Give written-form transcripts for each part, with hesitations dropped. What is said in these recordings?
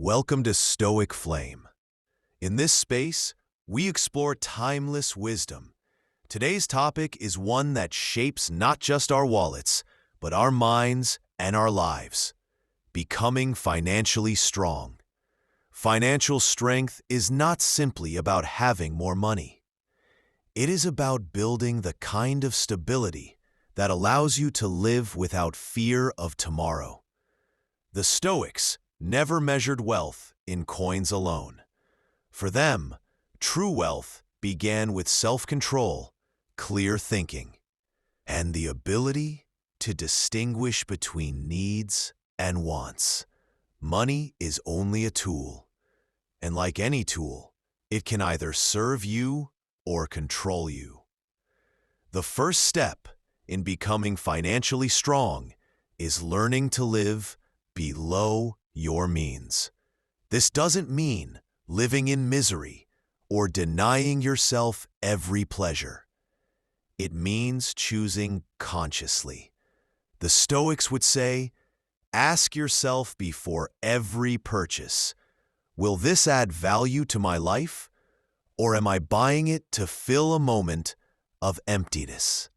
Welcome to Stoic Flame. In this space, we explore timeless wisdom. Today's topic is one that shapes not just our wallets, but our minds and our lives. Becoming financially strong. Financial strength is not simply about having more money. It is about building the kind of stability that allows you to live without fear of tomorrow. The Stoics never measured wealth in coins alone. For them, true wealth began with self-control, clear thinking, and the ability to distinguish between needs and wants. Money is only a tool, and like any tool, it can either serve you or control you. The first step in becoming financially strong is learning to live below your means. This doesn't mean living in misery or denying yourself every pleasure. It means choosing consciously. The Stoics would say, ask yourself before every purchase, will this add value to my life, or am I buying it to fill a moment of emptiness?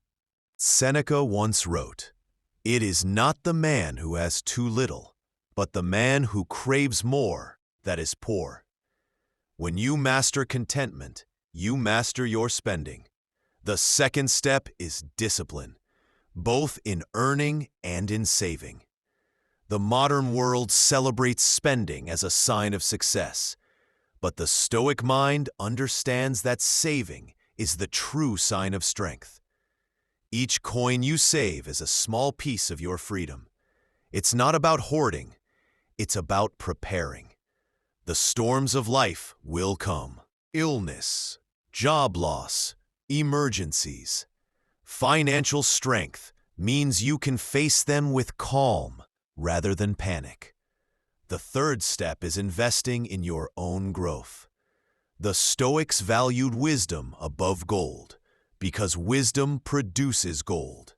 Seneca once wrote, "It is not the man who has too little, but the man who craves more that is poor." When you master contentment, you master your spending. The second step is discipline, both in earning and in saving. The modern world celebrates spending as a sign of success, but the Stoic mind understands that saving is the true sign of strength. Each coin you save is a small piece of your freedom. It's not about hoarding. It's about preparing. The storms of life will come. Illness, job loss, emergencies. Financial strength means you can face them with calm rather than panic. The third step is investing in your own growth. The Stoics valued wisdom above gold because wisdom produces gold.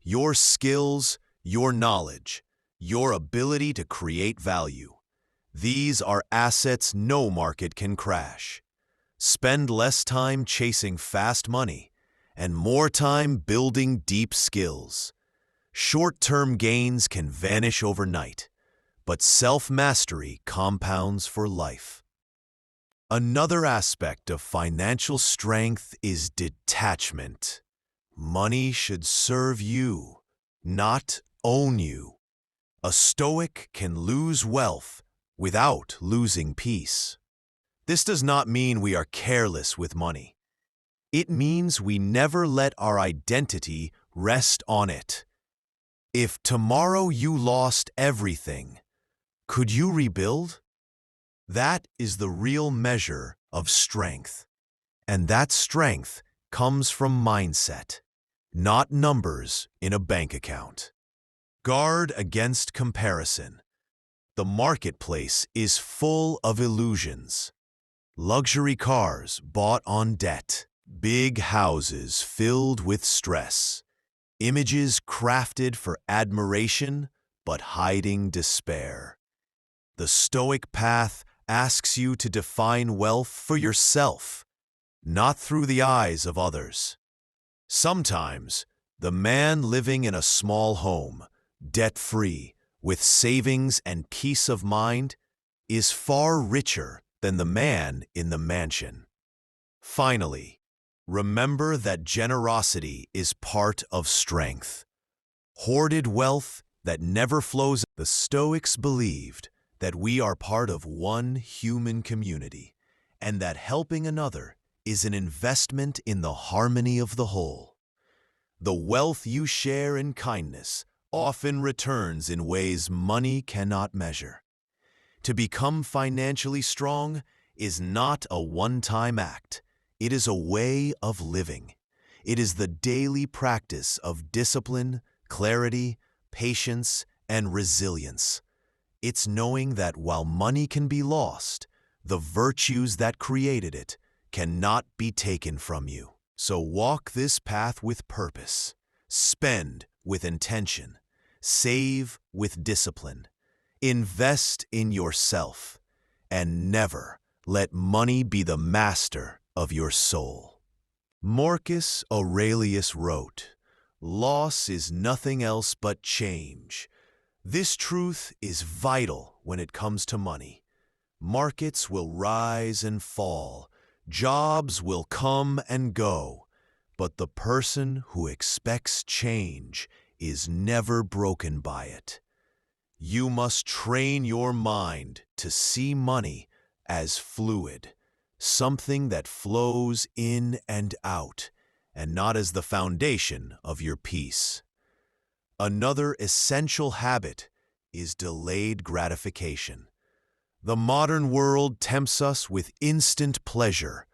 Your skills, your knowledge, your ability to create value. These are assets no market can crash. Spend less time chasing fast money and more time building deep skills. Short-term gains can vanish overnight, but self-mastery compounds for life. Another aspect of financial strength is detachment. Money should serve you, not own you. A Stoic can lose wealth without losing peace. This does not mean we are careless with money. It means we never let our identity rest on it. If tomorrow you lost everything, could you rebuild? That is the real measure of strength. And that strength comes from mindset, not numbers in a bank account. Guard against comparison. The marketplace is full of illusions. Luxury cars bought on debt, big houses filled with stress, images crafted for admiration but hiding despair. The Stoic path asks you to define wealth for yourself, not through the eyes of others. Sometimes, the man living in a small home, debt-free, with savings and peace of mind, is far richer than the man in the mansion. Finally, remember that generosity is part of strength. Hoarded wealth that never flows. The Stoics believed that we are part of one human community, and that helping another is an investment in the harmony of the whole. The wealth you share in kindness often returns in ways money cannot measure. To become financially strong is not a one-time act. It is a way of living. It is the daily practice of discipline, clarity, patience, and resilience. It's knowing that while money can be lost, the virtues that created it cannot be taken from you. So walk this path with purpose. Spend with intention. Save with discipline. Invest in yourself, and never let money be the master of your soul. Marcus Aurelius wrote, "Loss is nothing else but change." This truth is vital when it comes to money. Markets will rise and fall, jobs will come and go, but the person who expects change is never broken by it. You must train your mind to see money as fluid, something that flows in and out, and not as the foundation of your peace. Another essential habit is delayed gratification. The modern world tempts us with instant pleasure,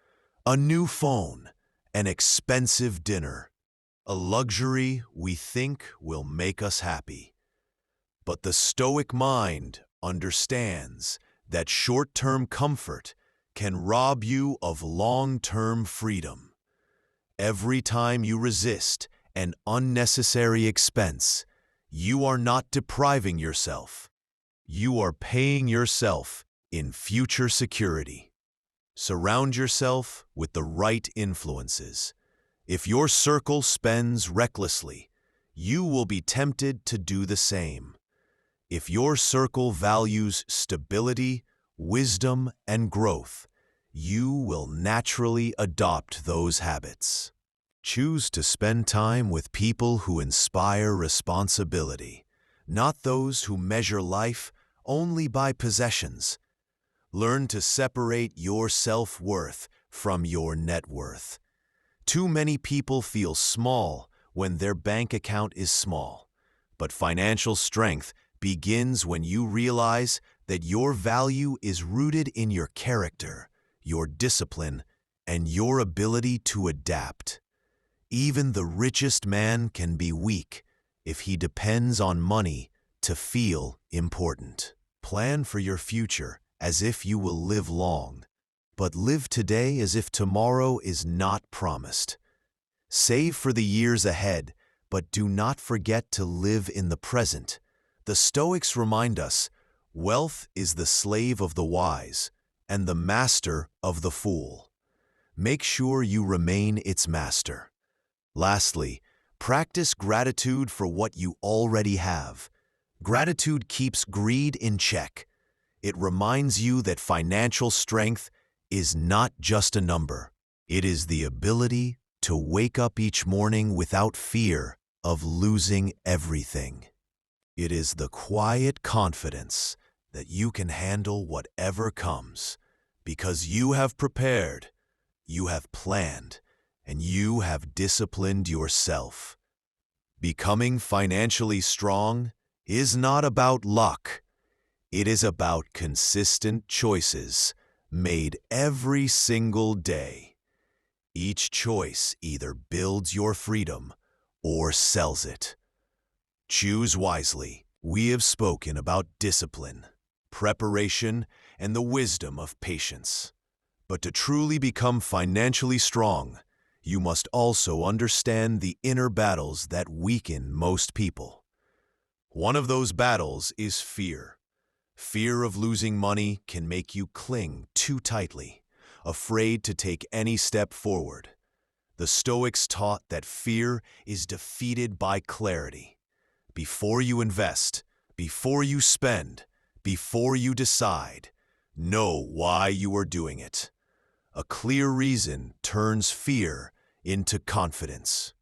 a new phone, an expensive dinner, a luxury we think will make us happy. But the Stoic mind understands that short-term comfort can rob you of long-term freedom. Every time you resist an unnecessary expense, you are not depriving yourself. You are paying yourself in future security. Surround yourself with the right influences. If your circle spends recklessly, you will be tempted to do the same. If your circle values stability, wisdom, and growth, you will naturally adopt those habits. Choose to spend time with people who inspire responsibility, not those who measure life only by possessions. Learn to separate your self-worth from your net worth. Too many people feel small when their bank account is small, but financial strength begins when you realize that your value is rooted in your character, your discipline, and your ability to adapt. Even the richest man can be weak if he depends on money to feel important. Plan for your future as if you will live long, but live today as if tomorrow is not promised. Save for the years ahead, but do not forget to live in the present. The Stoics remind us, wealth is the slave of the wise and the master of the fool. Make sure you remain its master. Lastly, practice gratitude for what you already have. Gratitude keeps greed in check. It reminds you that financial strength is not just a number. It is the ability to wake up each morning without fear of losing everything. It is the quiet confidence that you can handle whatever comes because you have prepared, you have planned, and you have disciplined yourself. Becoming financially strong is not about luck. It is about consistent choices made every single day. Each choice either builds your freedom or sells it. Choose wisely. We have spoken about discipline, preparation, and the wisdom of patience. But to truly become financially strong, you must also understand the inner battles that weaken most people. One of those battles is fear. Fear of losing money can make you cling too tightly, afraid to take any step forward. The Stoics taught that fear is defeated by clarity. Before you invest, before you spend, before you decide, know why you are doing it. A clear reason turns fear into confidence.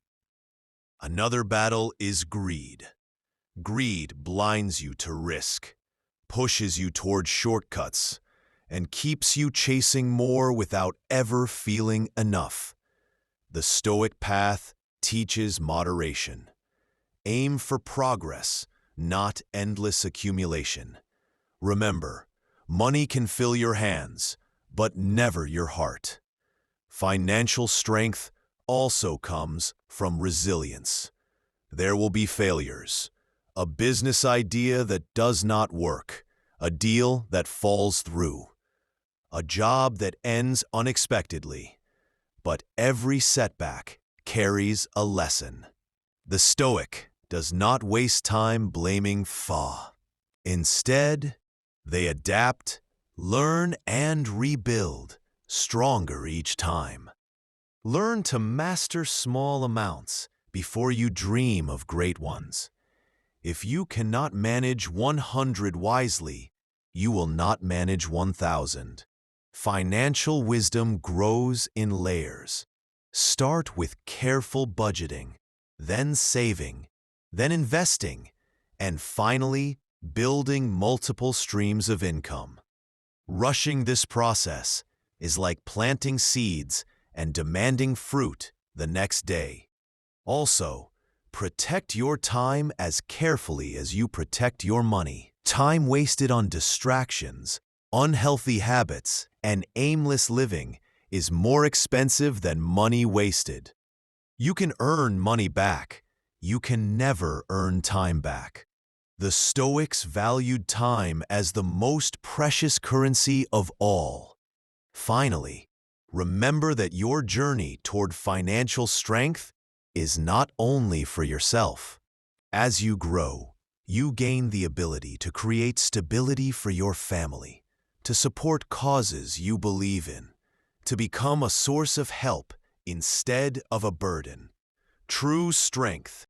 Another battle is greed. Greed blinds you to risk, pushes you toward shortcuts, and keeps you chasing more without ever feeling enough. The Stoic path teaches moderation. Aim for progress, not endless accumulation. Remember, money can fill your hands, but never your heart. Financial strength also comes from resilience. There will be failures, a business idea that does not work, a deal that falls through, a job that ends unexpectedly. But every setback carries a lesson. The Stoic does not waste time blaming fa. Instead, they adapt, learn, and rebuild, stronger each time. Learn to master small amounts before you dream of great ones. If you cannot manage 100 wisely, you will not manage 1,000. Financial wisdom grows in layers. Start with careful budgeting, then saving, then investing, and finally, building multiple streams of income. Rushing this process is like planting seeds and demanding fruit the next day. Also, protect your time as carefully as you protect your money. Time wasted on distractions, unhealthy habits, and aimless living is more expensive than money wasted. You can earn money back. You can never earn time back. The Stoics valued time as the most precious currency of all. Finally, remember that your journey toward financial strength is not only for yourself. As you grow, you gain the ability to create stability for your family, to support causes you believe in, to become a source of help instead of a burden. True strength